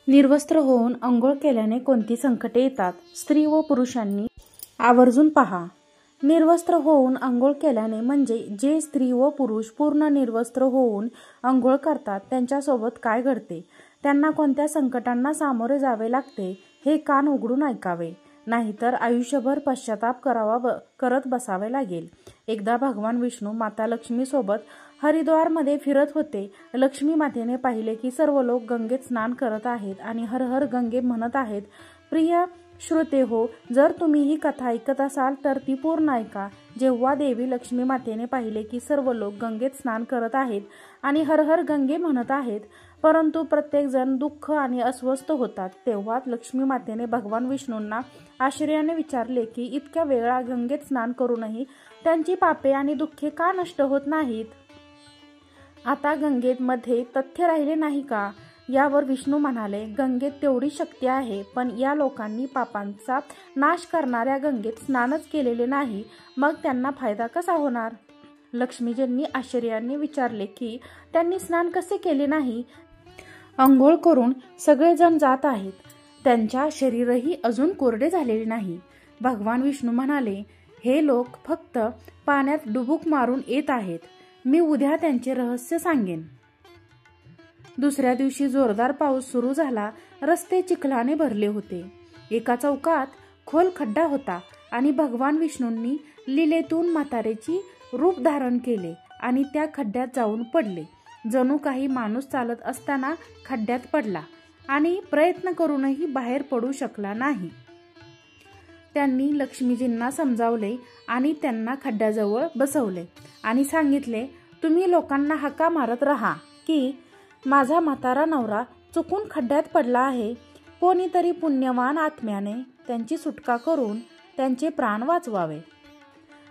निर्वस्त्र होऊन अंघोळ केल्याने कोणती संकटे येतात? स्त्री व पुरुषांनी आवर्जून पहा. निर्वस्त्र होऊन अंघोळ केल्याने म्हणजे जे स्त्री व पुरुष पूर्ण निर्वस्त्र होऊन अंघोळ करतात त्यांच्यासोबत काय घडते, त्यांना कोणत्या संकटांना सामोरे जावे लागते हे कान उघडून ऐकावे, नाहीतर आयुष्यभर पश्चाताप करत बसावे लागेल. एकदा भगवान विष्णू माता लक्ष्मी सोबत हरिद्वारमध्ये फिरत होते. लक्ष्मी मातेने पाहिले की सर्व लोक गंगेत स्नान करत आहेत आणि हर हर गंगे म्हणत आहेत. प्रिय श्रोते हो, जर तुम्ही ही कथा ऐकत असाल तर ती पूर्ण ऐका. जेव्हा देवी लक्ष्मी मातेने पाहिले की सर्व लोक गंगेत स्नान करत आहेत आणि हर हर गंगे म्हणत आहेत, परंतु प्रत्येक जण दुःख आणि अस्वस्थ होतात, तेव्हा लक्ष्मी मातेने भगवान विष्णूंना आश्चर्याने विचारले की इतक्या वेळा गंगेत स्नान करूनही त्यांची पापे आणि दुःखे का नष्ट होत नाहीत? आता गंगेत मध्ये तथ्य राहिले नाही का? यावर विष्णू म्हणाले, गंगेत तेवढी शक्ती आहे, पण या लोकांनी पापांचा नाश करणाऱ्या गंगेत स्नानच केलेले नाही, मग त्यांना फायदा कसा होणार? लक्ष्मीजींनी आश्चर्याने विचारले की त्यांनी स्नान कसे केले नाही? अंघोळ करून सगळेजण जात आहेत, त्यांच्या शरीरही अजून कोरडे झालेले नाही. भगवान विष्णू म्हणाले, हे लोक फक्त पाण्यात डुबुक मारून येत आहेत, मी उद्या त्यांचे रहस्य सांगेन. दुसऱ्या दिवशी जोरदार पाऊस सुरू झाला. रस्ते चिखलाने भरले होते. एका चौकात खोल खड्डा होता आणि भगवान विष्णूंनी लीलेतून म्हातारेची रूप धारण केले आणि त्या खड्ड्यात जाऊन पडले. जणू काही माणूस चालत असताना खड्ड्यात पडला आणि प्रयत्न करूनही बाहेर पडू शकला नाही. त्यांनी लक्ष्मीजींना समजावले आणि त्यांना खड्ड्याजवळ बसवले आणि सांगितले, तुम्ही लोकांना हाका मारत राहा की माझा म्हातारा नवरा चुकून खड्ड्यात पडला आहे. कोणीतरी पुण्यवान आत्म्याने त्यांची सुटका करून त्यांचे प्राण वाचवावे.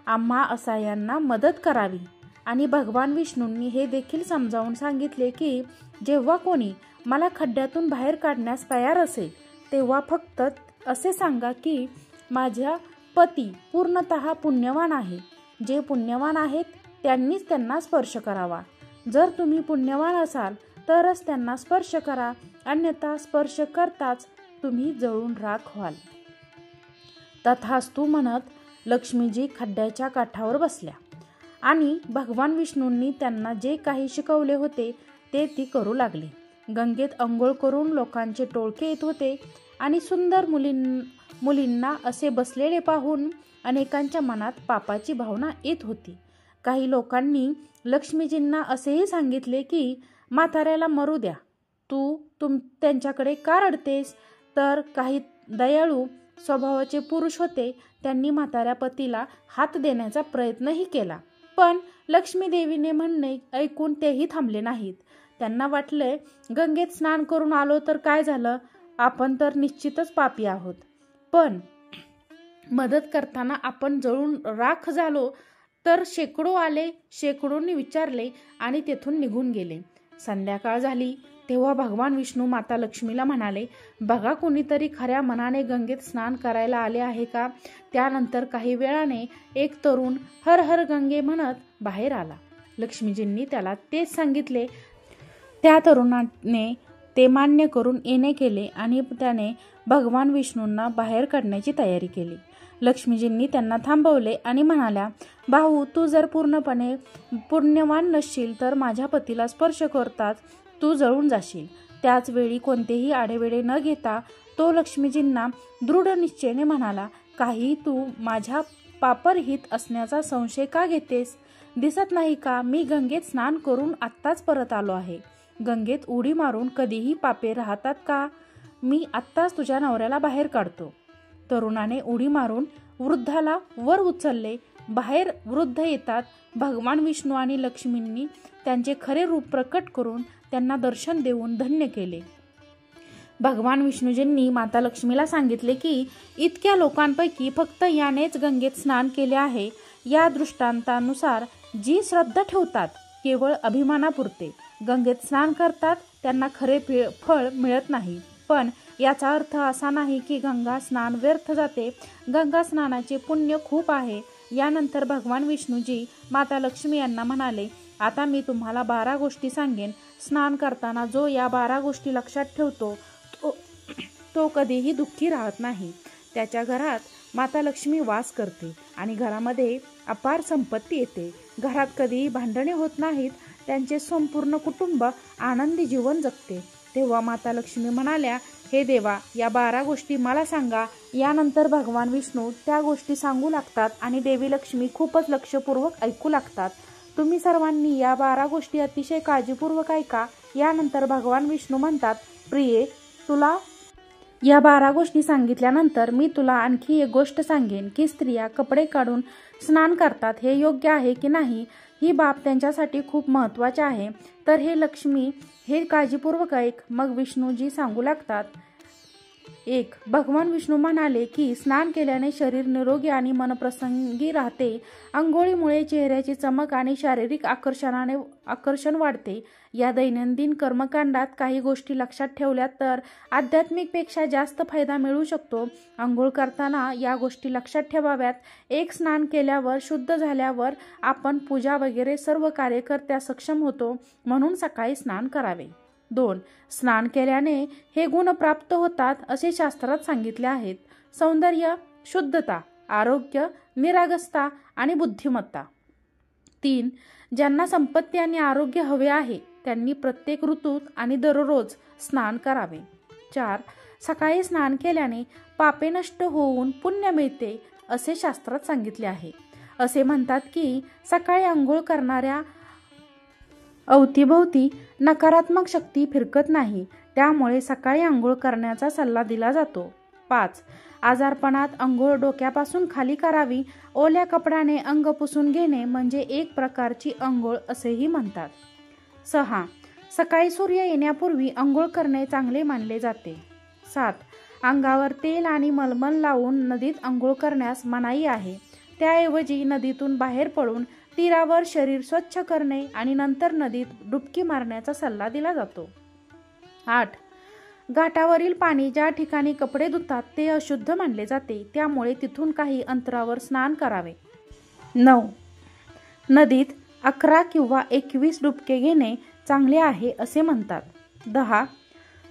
आम्हा असहाय्यांना मदत करावी. आणि भगवान विष्णूंनी हे देखील समजावून सांगितले की जेव्हा कोणी मला खड्ड्यातून बाहेर काढण्यास तयार असेल, तेव्हा फक्त असे सांगा की माझा पती पूर्णतः पुण्यवान आहे. जे पुण्यवान आहेत त्यांनीच त्यांना स्पर्श करावा. जर तुम्ही पुण्यवान असाल तरच त्यांना स्पर्श करा, अन्यथा स्पर्श करताच तुम्ही जळून राख व्हाल. तथास्तु म्हणत लक्ष्मीजी खड्ड्याच्या काठावर बसल्या आणि भगवान विष्णूंनी त्यांना जे काही शिकवले होते ते ती करू लागले. गंगेत अंघोळ करून लोकांचे टोळके येत होते आणि सुंदर मुलींना असे बसलेले पाहून अनेकांच्या मनात पापाची भावना येत होती. काही लोकांनी लक्ष्मीजींना असेही सांगितले की म्हाताऱ्याला मरू द्या, तू त्यांच्याकडे का रडतेस? तर काही दयाळू स्वभावाचे पुरुष होते, त्यांनी म्हाताऱ्या पतीला हात देण्याचा प्रयत्नही केला, पण लक्ष्मी देवीने म्हणणे ऐकून तेही थांबले नाहीत. त्यांना वाटले, गंगेत स्नान करून आलो तर काय झालं, आपण तर निश्चितच पापी आहोत, पण मदत करताना आपण जळून राख झालो तर शेकडो आले, शेकडोंनी विचारले आणि तेथून निघून गेले. संध्याकाळ झाली तेव्हा भगवान विष्णू माता लक्ष्मीला म्हणाले, बघा कोणीतरी खऱ्या मनाने गंगेत स्नान करायला आले आहे का? त्यानंतर काही वेळाने एक तरुण हर हर गंगे म्हणत बाहेर आला. लक्ष्मीजींनी त्याला तेच सांगितले. त्या तरुणाने ते मान्य करून येणे केले आणि त्याने भगवान विष्णूंना बाहेर काढण्याची तयारी केली. लक्ष्मीजींनी त्यांना थांबवले आणि म्हणाल्या, भाऊ, तू जर पूर्णपणे पुण्यवान नसशील तर माझ्या पतीला स्पर्श करताच तू जळून जाशील. त्याच वेळी कोणतेही आडेवेडे न घेता तो लक्ष्मीजींना दृढ निश्चयाने म्हणाला, काही तू माझ्या पापरहित असण्याचा संशय का घेतेस? दिसत नाही का मी गंगेत स्नान करून आत्ताच परत आलो आहे. गंगेत उडी मारून कधीही पापे राहतात का? मी आत्ताच तुझ्या नवऱ्याला बाहेर काढतो. तरुणाने उडी मारून वृद्धाला वर उचलले. बाहेर वृद्ध येतात. भगवान विष्णू आणि लक्ष्मींनी त्यांचे खरे रूप प्रकट करून त्यांना दर्शन देऊन धन्य केले. भगवान विष्णूजींनी माता लक्ष्मीला सांगितले की इतक्या लोकांपैकी फक्त यानेच गंगेत स्नान केले आहे. या दृष्टांतानुसार जी श्रद्धा ठेवतात केवळ अभिमानापुरते गंगेत स्नान करतात त्यांना खरे फळ मिळत नाही. पण याचा अर्थ असा नाही की गंगा स्नान व्यर्थ जाते. गंगा स्नानाचे पुण्य खूप आहे. यानंतर भगवान विष्णूजी माता लक्ष्मी यांना म्हणाले, आता मी तुम्हाला 12 गोष्टी सांगेन. स्नान करताना जो या 12 गोष्टी लक्षात ठेवतो तो तो कधीही दुःखी राहत नाही. त्याच्या घरात माता लक्ष्मी वास करते आणि घरामध्ये अपार संपत्ती येते. घरात कधीही भांडणे होत नाहीत. त्यांचे संपूर्ण कुटुंब आनंदी जीवन जगते. तेव्हा माता लक्ष्मी म्हणाल्या, हे देवा, या 12 गोष्टी मला सांगा. यानंतर भगवान विष्णू त्या गोष्टी सांगू लागतात आणि देवी लक्ष्मी खूपच लक्षपूर्वक ऐकू लागतात. तुम्ही सर्वांनी या 12 गोष्टी अतिशय काळजीपूर्वक ऐका. यानंतर भगवान विष्णू म्हणतात, प्रिये, तुला या 12 गोष्टी सांगितल्यानंतर मी तुला आणखी एक गोष्ट सांगेन की स्त्रिया कपडे काढून स्नान करतात. हे योग्य आहे की नाही, ही बाब त्यांच्यासाठी खूप महत्त्वाची आहे. तर हे लक्ष्मी, हे काळजीपूर्वक ऐक. मग विष्णूजी सांगू लागतात. 1. भगवान विष्णू म्हणाले की स्नान केल्याने शरीर निरोगी आणि मन प्रसंगी राहते. अंघोळीमुळे चेहऱ्याची चमक आणि शारीरिक आकर्षण वाढते. या दैनंदिन कर्मकांडात काही गोष्टी लक्षात ठेवल्या तर आध्यात्मिकपेक्षा जास्त फायदा मिळू शकतो. अंघोळ करताना या गोष्टी लक्षात ठेवाव्यात. 1. स्नान केल्यावर, शुद्ध झाल्यावर आपण पूजा वगैरे सर्व कार्य करण्यास सक्षम होतो, म्हणून सकाळी स्नान करावे. 2. स्नान केल्याने हे गुण प्राप्त होतात असे शास्त्रात सांगितले आहेत. सौंदर्य, शुद्धता, आरोग्य, निरागसता आणि बुद्धिमत्ता. 3. ज्यांना संपत्ती आणि आरोग्य हवे आहे त्यांनी प्रत्येक ऋतूत आणि दररोज स्नान करावे. 4. सकाळी स्नान केल्याने पापे नष्ट होऊन पुण्य मिळते असे शास्त्रात सांगितले आहे. असे म्हणतात की सकाळी आंघोळ करणाऱ्या अवतीभोवती नकारात्मक शक्ती फिरकत नाही, त्यामुळे सकाळी आंघोळ करण्याचा सल्ला दिला जातो. 5. आजारपणात आंघोळ डोक्यापासून खाली करावी. ओल्या कपड्याने अंग पुसून घेणे म्हणजे एक प्रकारची आंघोळ असेही म्हणतात. 6. सकाळी सूर्य येण्यापूर्वी आंघोळ करणे चांगले मानले जाते. 7. अंगावर तेल आणि मलमल लावून नदीत आंघोळ करण्यास मनाई आहे. त्याऐवजी नदीतून बाहेर पडून तीरावर शरीर स्वच्छ करणे आणि नंतर नदीत डुबकी मारण्याचा सल्ला दिला जातो. 8. घाटावरील पाणी ज्या ठिकाणी कपडे धुतात ते अशुद्ध मानले जाते, त्यामुळे तिथून काही अंतरावर स्नान करावे. 9. नदीत 11 किंवा 21 डुबके घेणे चांगले आहे असे म्हणतात. 10.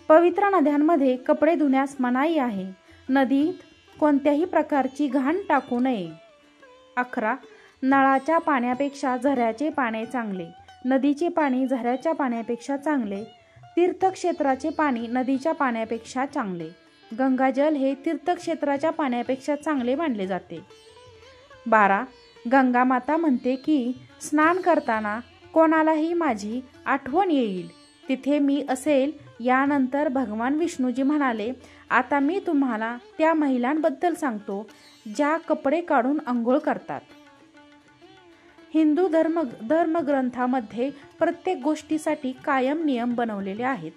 पवित्र नद्यांमध्ये कपडे धुण्यास मनाई आहे. नदीत कोणत्याही प्रकारची घाण टाकू नये. 11. नळाच्या पाण्यापेक्षा झऱ्याचे पाणी चांगले. नदीचे पाणी झऱ्याच्या पाण्यापेक्षा चांगले. तीर्थक्षेत्राचे पाणी नदीच्या पाण्यापेक्षा चांगले. गंगाजल हे तीर्थक्षेत्राच्या पाण्यापेक्षा चांगले मानले जाते. 12. गंगा माता म्हणते की स्नान करताना कोणालाही माझी आठवण येईल तिथे मी असेल. यानंतर भगवान विष्णूजी म्हणाले, आता मी तुम्हाला त्या महिलांबद्दल सांगतो ज्या कपडे काढून आंघोळ करतात. हिंदू धर्मग्रंथामध्ये प्रत्येक गोष्टीसाठी कायम नियम बनवलेले आहेत.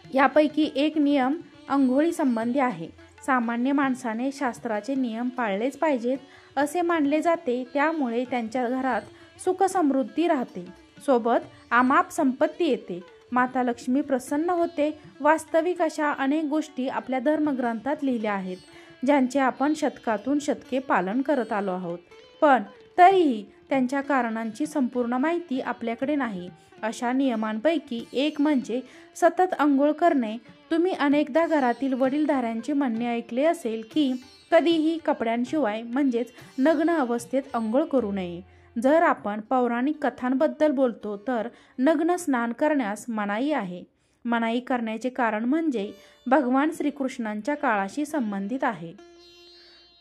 यापैकी एक नियम आंघोळी संबंधी आहे. सामान्य माणसाने शास्त्राचे नियम पाळलेच पाहिजेत असे मानले जाते, त्यामुळे त्यांच्या घरात सुख समृद्धी राहते, सोबत अमाप संपत्ती येते, माता लक्ष्मी प्रसन्न होते. वास्तविक अशा अनेक गोष्टी आपल्या धर्मग्रंथात लिहिल्या आहेत ज्यांचे आपण शतकातून शतके पालन करत आलो आहोत, पण तरीही त्यांच्या कारणांची संपूर्ण माहिती आपल्याकडे नाही. अशा नियमांपैकी एक म्हणजे सतत आंघोळ करणे. तुम्ही अनेकदा घरातील वडीलधाऱ्यांचे म्हणणे ऐकले असेल की कधीही कपड्यांशिवाय म्हणजेच नग्न अवस्थेत आंघोळ करू नये. जर आपण पौराणिक कथांबद्दल बोलतो तर नग्न स्नान करण्यास मनाई आहे. मनाई करण्याचे कारण म्हणजे भगवान श्रीकृष्णांच्या काळाशी संबंधित आहे.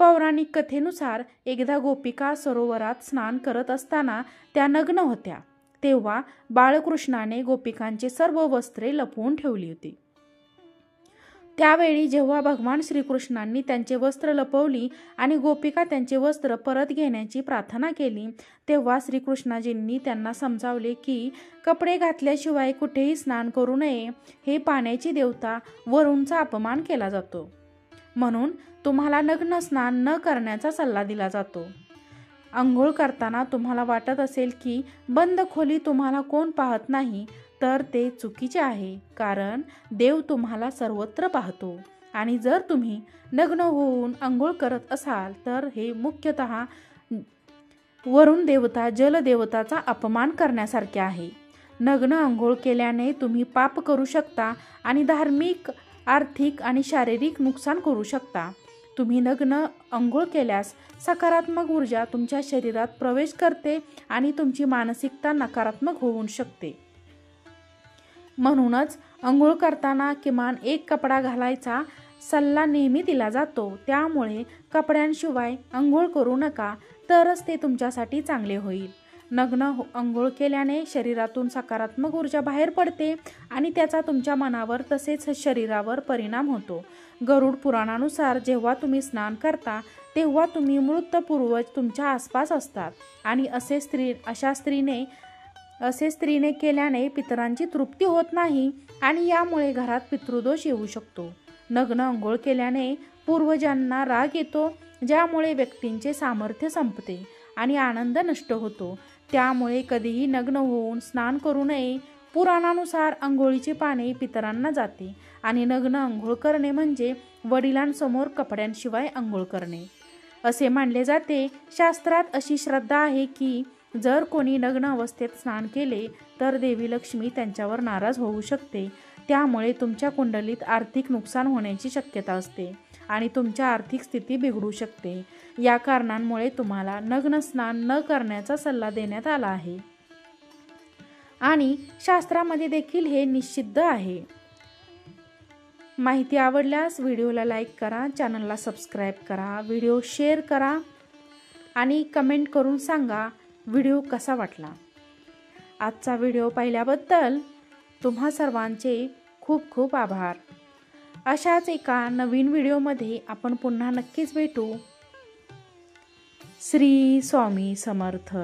पौराणिक कथेनुसार एकदा गोपिका सरोवरात स्नान करत असताना त्या नग्न होत्या. तेव्हा बाळकृष्णाने गोपिकांचे सर्व वस्त्रे लपवून ठेवली होती. त्यावेळी जेव्हा भगवान श्रीकृष्णांनी त्यांचे वस्त्र लपवली आणि गोपिका त्यांचे वस्त्र परत घेण्याची प्रार्थना केली, तेव्हा श्रीकृष्णाजींनी त्यांना समजावले की कपडे घातल्याशिवाय कुठेही स्नान करू नये. हे पाण्याची देवता वरुणचा अपमान केला जातो, म्हणून तुम्हाला नग्न स्नान न करण्याचा सल्ला दिला जातो. आंघोळ करताना तुम्हाला वाटत असेल की बंद खोली तुम्हाला कोण पाहत नाही, तर ते चुकीचे आहे, कारण देव तुम्हाला सर्वत्र पाहतो. आणि जर तुम्ही नग्न होऊन आंघोळ करत असाल तर हे मुख्यतः वरुण देवता, जलदेवताचा अपमान करण्यासारखे आहे. नग्न अंघोळ केल्याने तुम्ही पाप करू शकता आणि धार्मिक, आर्थिक आणि शारीरिक नुकसान करू शकता. तुम्ही नग्न अंघोळ केल्यास सकारात्मक ऊर्जा तुमच्या शरीरात प्रवेश करते आणि तुमची मानसिकता नकारात्मक होऊ शकते. म्हणूनच अंघोळ करताना किमान एक कपडा घालायचा सल्ला नेहमी दिला जातो. त्यामुळे कपड्यांशिवाय अंघोळ करू नका, तरच ते तुमच्यासाठी चांगले होईल. नग्न अंघोळ केल्याने शरीरातून सकारात्मक ऊर्जा बाहेर पडते आणि त्याचा तुमच्या मनावर तसेच शरीरावर परिणाम होतो. गरुड पुराणानुसार जेव्हा तुम्ही स्नान करता तेव्हा तुम्ही मृत पूर्वज तुमच्या आसपास असतात आणि असे स्त्रीने केल्याने पितरांची तृप्ती होत नाही आणि यामुळे घरात पितृदोष येऊ शकतो. नग्न अंघोळ केल्याने पूर्वजांना राग येतो, ज्यामुळे व्यक्तींचे सामर्थ्य संपते आणि आनंद नष्ट होतो. त्यामुळे कधीही नग्न होऊन स्नान करू नये. पुराणानुसार अंघोळीचे पाणी पितरांना जाते आणि नग्न अंघोळ करणे म्हणजे वडिलांसमोर कपड्यांशिवाय अंघोळ करणे असे मानले जाते. शास्त्रात अशी श्रद्धा आहे की जर कोणी नग्न अवस्थेत स्नान केले तर देवी लक्ष्मी त्यांच्यावर नाराज होऊ शकते. त्यामुळे तुमच्या कुंडलीत आर्थिक नुकसान होण्याची शक्यता असते आणि तुमची आर्थिक स्थिती बिघडू शकते. या कारणांमुळे तुम्हाला नग्न स्नान न करण्याचा सल्ला देण्यात आला आहे आणि शास्त्रामध्ये देखील हे निषिद्ध आहे. माहिती आवडल्यास व्हिडिओला लाईक करा, चॅनलला सबस्क्राईब करा, व्हिडिओ शेअर करा आणि कमेंट करून सांगा व्हिडिओ कसा वाटला. आजचा व्हिडिओ पाहिल्याबद्दल तुम्हा सर्वांचे खूप खूप आभार. अशाच एका नवीन व्हिडिओमध्ये आपण पुन्हा नक्कीच भेटू. श्री स्वामी समर्थ.